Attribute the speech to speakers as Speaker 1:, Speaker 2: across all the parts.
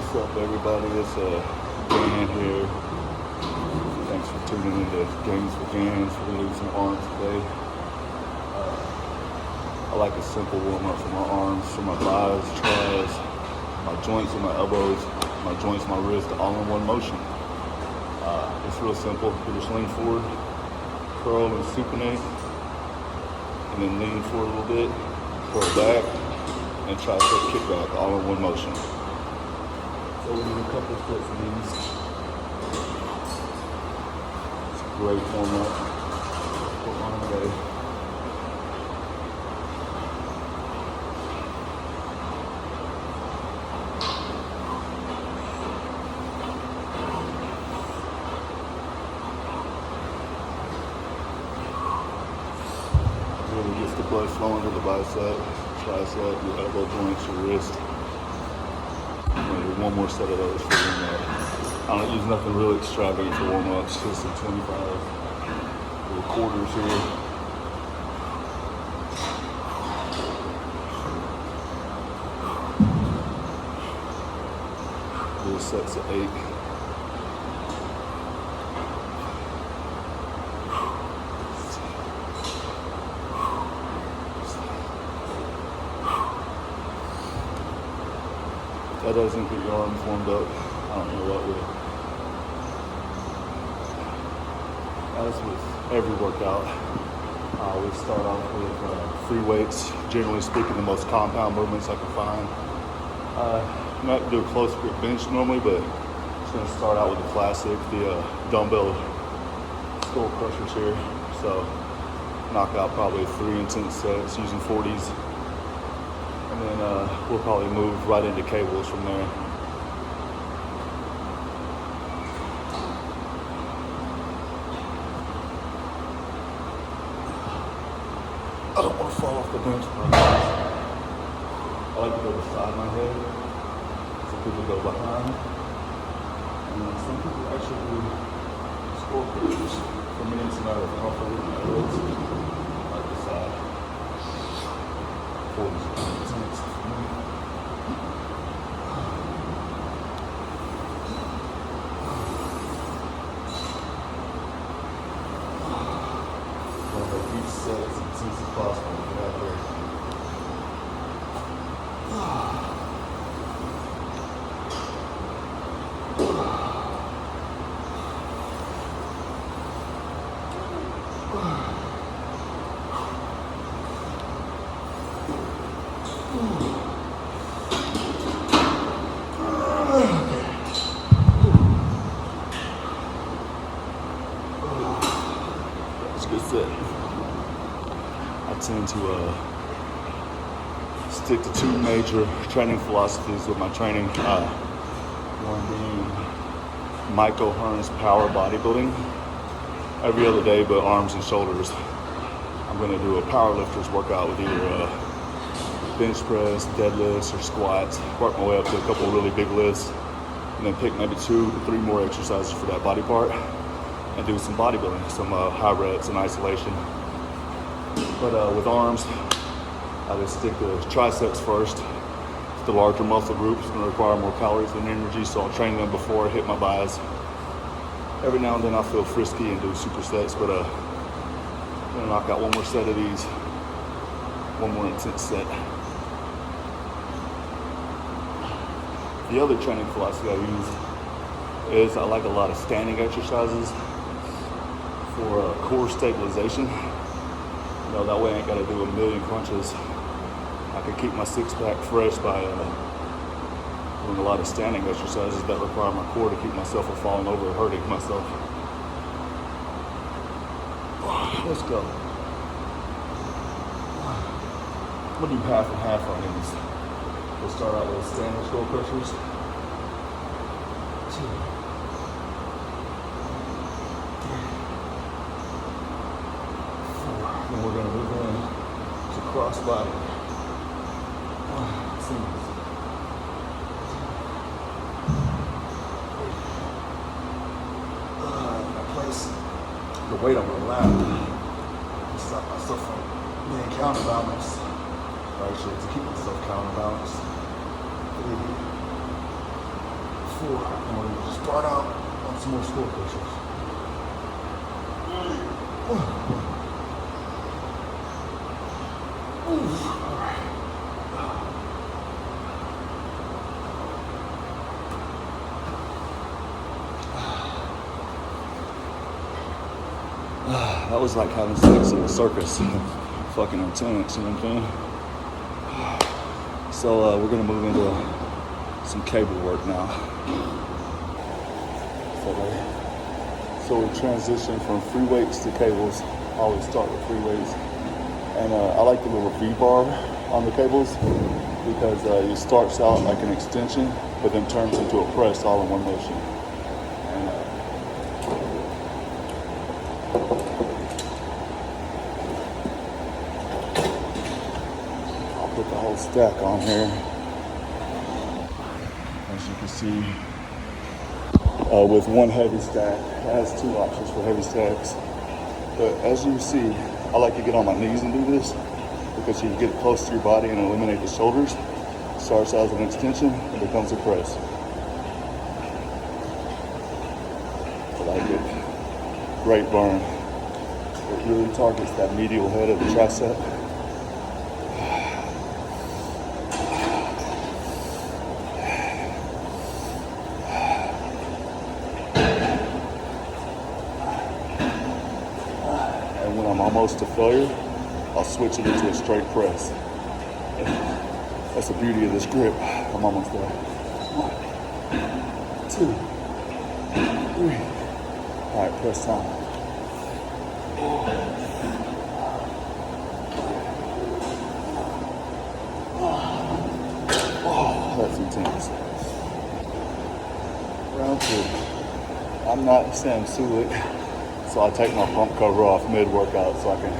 Speaker 1: What's up, everybody? It's Dan here. Thanks for tuning into Games for Jams. We're gonna do some arms today. I like a simple warm-up for my arms, for my thighs, tries, my joints and my elbows, my joints, my wrist, all in one motion. It's real simple. You just lean forward, curl and supinate, and then lean forward a little bit, curl back, and tricep kickback, all in one motion. So we do a couple of sets of these. It's a great warm-up for arm day. Really gets the blood flowing to the bicep, tricep, your elbow joints, your wrist. I'm gonna do one more set of those for warm-up. I don't use nothing really extravagant for warm-ups, just some 25 little quarters here. Little sets of 8. That doesn't get your arms warmed up. I don't know what will. As with every workout, we start off with free weights. Generally speaking, the most compound movements I can find. I'm not do a close grip bench normally, but just gonna start out with the classic, the dumbbell skull crushers here. So knock out probably 3 intense sets using 40s. And then we'll probably move right into cables from there. I don't want to fall off the bench. I like to go beside my head. Some people go behind. And then some people actually do skull crushers. For me, it's a matter of comfort with my legs. Like the side. 40s. Each set as intense as possible to get out there. That's a good set. I tend to stick to 2 major training philosophies with my training. One being Mike O'Hearn's power bodybuilding. Every other day but arms and shoulders, I'm going to do a powerlifter's workout with either bench press, deadlifts, or squats. Work my way up to a couple of really big lifts, and then pick maybe 2 to 3 more exercises for that body part, and do some bodybuilding, some high reps and isolation. But with arms, I just stick to triceps first. It's the larger muscle group. It's going to require more calories and energy, so I'll train them before I hit my buys. Every now and then I feel frisky and do supersets, but I'm going to knock out one more set of these, one more intense set. The other training philosophy I use is I like a lot of standing exercises for core stabilization. You know, that way I ain't got to do a million crunches. I can keep my six-pack fresh by doing a lot of standing exercises that require my core to keep myself from falling over or hurting myself. Let's go. I'm going to do half and half on these. We'll start out with standing skull crushers. 2. And we're going to move in to cross body. 1, 2, 3. I place the weight on my lap to stop myself from being counterbalanced. Or actually, to keep myself counterbalanced. 3. 4. And we're gonna start out on some more skull push-ups. That was like having sex in a circus. Fucking intense, you know what I'm saying? So we're gonna move into some cable work now. So we transition from free weights to cables. I always start with free weights. And I like the little V-bar on the cables because it starts out like an extension, but then turns into a press all in one motion. Put the whole stack on here. As you can see, with one heavy stack, it has 2 options for heavy stacks. But as you see, I like to get on my knees and do this because you can get close to your body and eliminate the shoulders. Starts as an extension and becomes a press. I like it. Great burn. It really targets that medial head of the tricep. Almost to failure, I'll switch it into a straight press. That's the beauty of this grip. I'm almost there. 1, 2, 3. All right, press time. Oh, that's intense. Round 2. I'm not Sam Sulik. So I take my pump cover off mid-workout so I can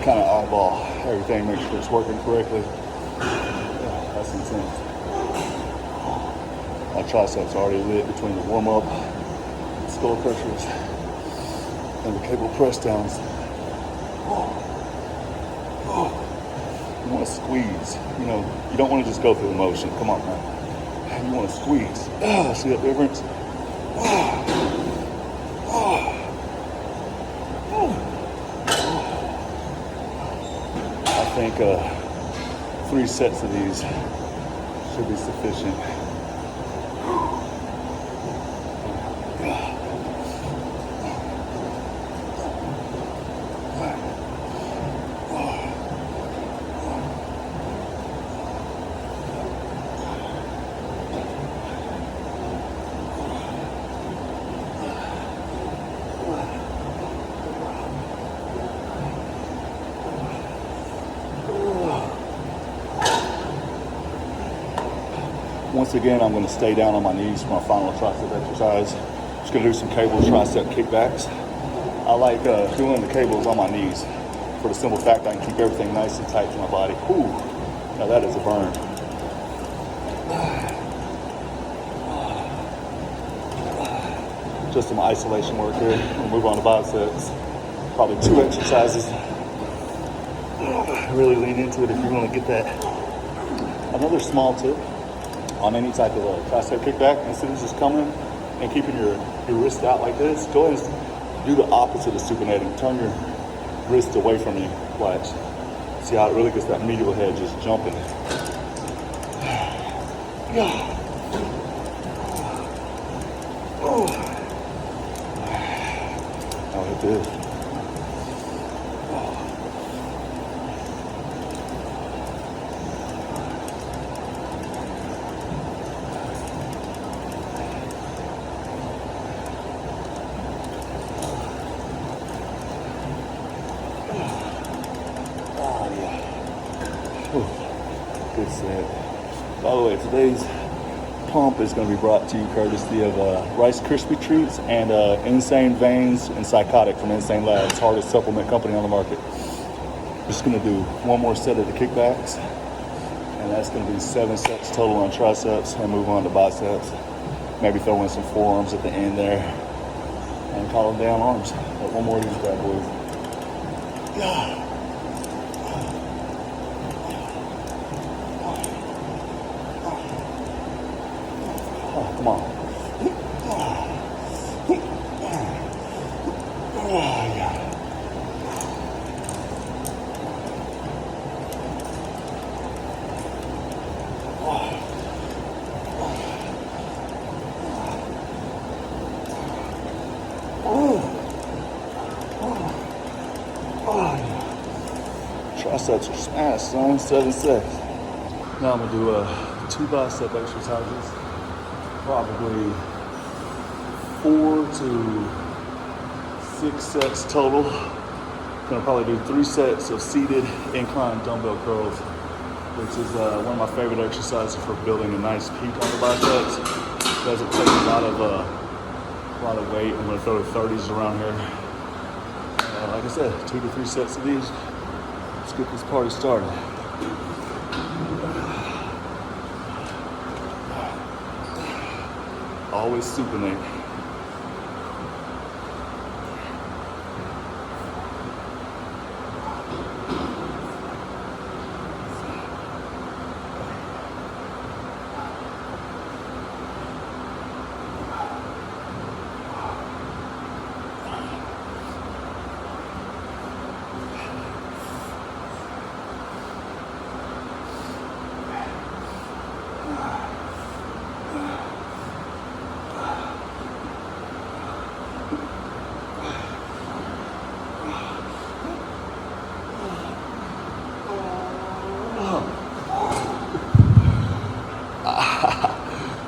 Speaker 1: kind of eyeball everything, make sure it's working correctly. Yeah, that's intense. My triceps are already lit between the warm-up, skull crushers, and the cable press downs. You want to squeeze. You know, you don't want to just go through the motion. Come on, man. You want to squeeze. See that difference? I think 3 sets of these should be sufficient. Once again, I'm going to stay down on my knees for my final tricep exercise. Just going to do some cable tricep kickbacks. I like doing the cables on my knees for the simple fact I can keep everything nice and tight to my body. Ooh, now that is a burn. Just some isolation work here. We'll move on to biceps. Probably 2 exercises. Really lean into it if you want to get that. Another small tip on any type of tricep kickback, instead of just coming and keeping your wrist out like this, go ahead and do the opposite of supinating. Turn your wrist away from you. Watch. See how it really gets that medial head just jumping. I'll hit this. Good set. By the way, today's pump is going to be brought to you courtesy of Rice Krispie Treats and Insane Veins and Psychotic from Insane Labs, hardest supplement company on the market. Just going to do 1 more set of the kickbacks, and that's going to be 7 sets total on triceps, and move on to biceps. Maybe throw in some forearms at the end there, and call them down arms. But 1 more of these bad boys. Yeah. Oh, come on. Oh, yeah. Triceps are smashed, son. 7 sets. Now I'm gonna do 2 bicep exercises. Probably 4 to 6 sets total. Gonna probably do 3 sets of seated incline dumbbell curls, which is one of my favorite exercises for building a nice peak on the biceps. Doesn't take a lot of weight. I'm gonna throw the 30s around here. Like I said, 2 to 3 sets of these. Let's get this party started. Always supinate.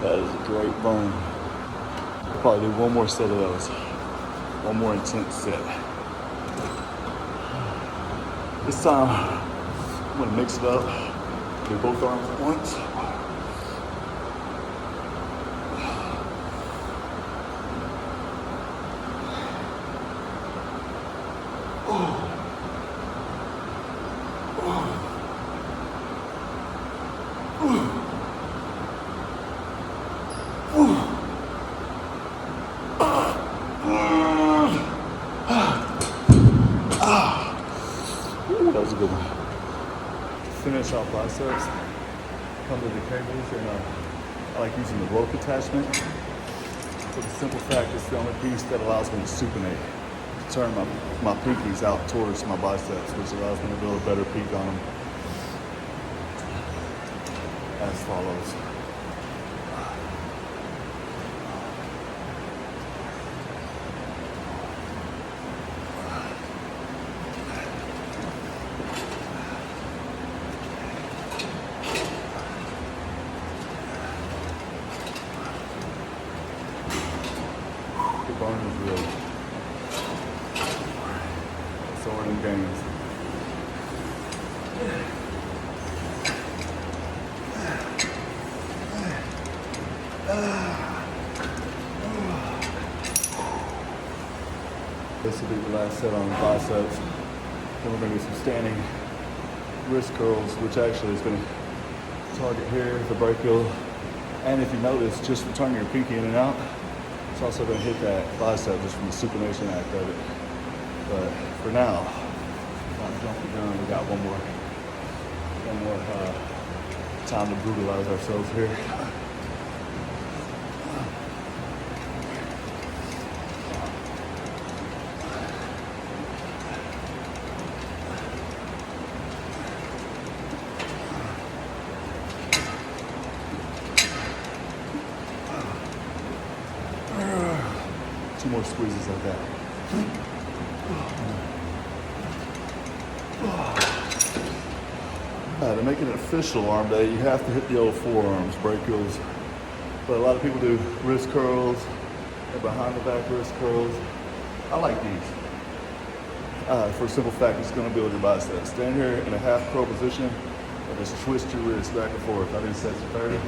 Speaker 1: That is a great burn. I'll probably do 1 more set of those. 1 more intense set. This time, I'm gonna mix it up. Do both arms at once. That was a good one. Finish off biceps. Come to the cables, and I like using the rope attachment. For the simple fact, it's the only piece that allows me to supinate. Turn my pinkies out towards my biceps, which allows me to build a better peak on them. As follows. The burn is real. So we're in games. This will be the last set on the biceps. Then we're going to do some standing wrist curls, which actually is going to target here, the brachial. And if you notice, just from turning your pinky in and out, it's also going to hit that bicep just from the supination act of it. But for now, not jump the gun. We got one more time to brutalize ourselves here. 2 more squeezes like that. To make it an official arm day, you have to hit the old forearms, brachials. But a lot of people do wrist curls and behind the back wrist curls. I like these. For a simple fact, it's going to build your biceps. Stand here in a half curl position and just twist your wrist back and forth. I do sets of 30.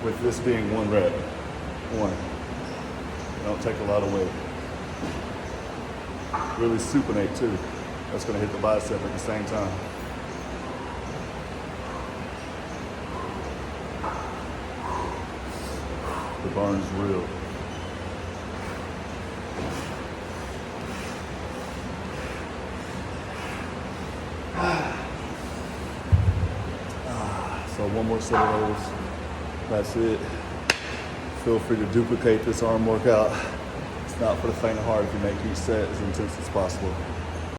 Speaker 1: With this being 1 rep. 1. Don't take a lot of weight. Really supinate too. That's going to hit the bicep at the same time. The burn's real. So 1 more set of those. That's it. Feel free to duplicate this arm workout. It's not for the faint of heart if you make each set as intense as possible.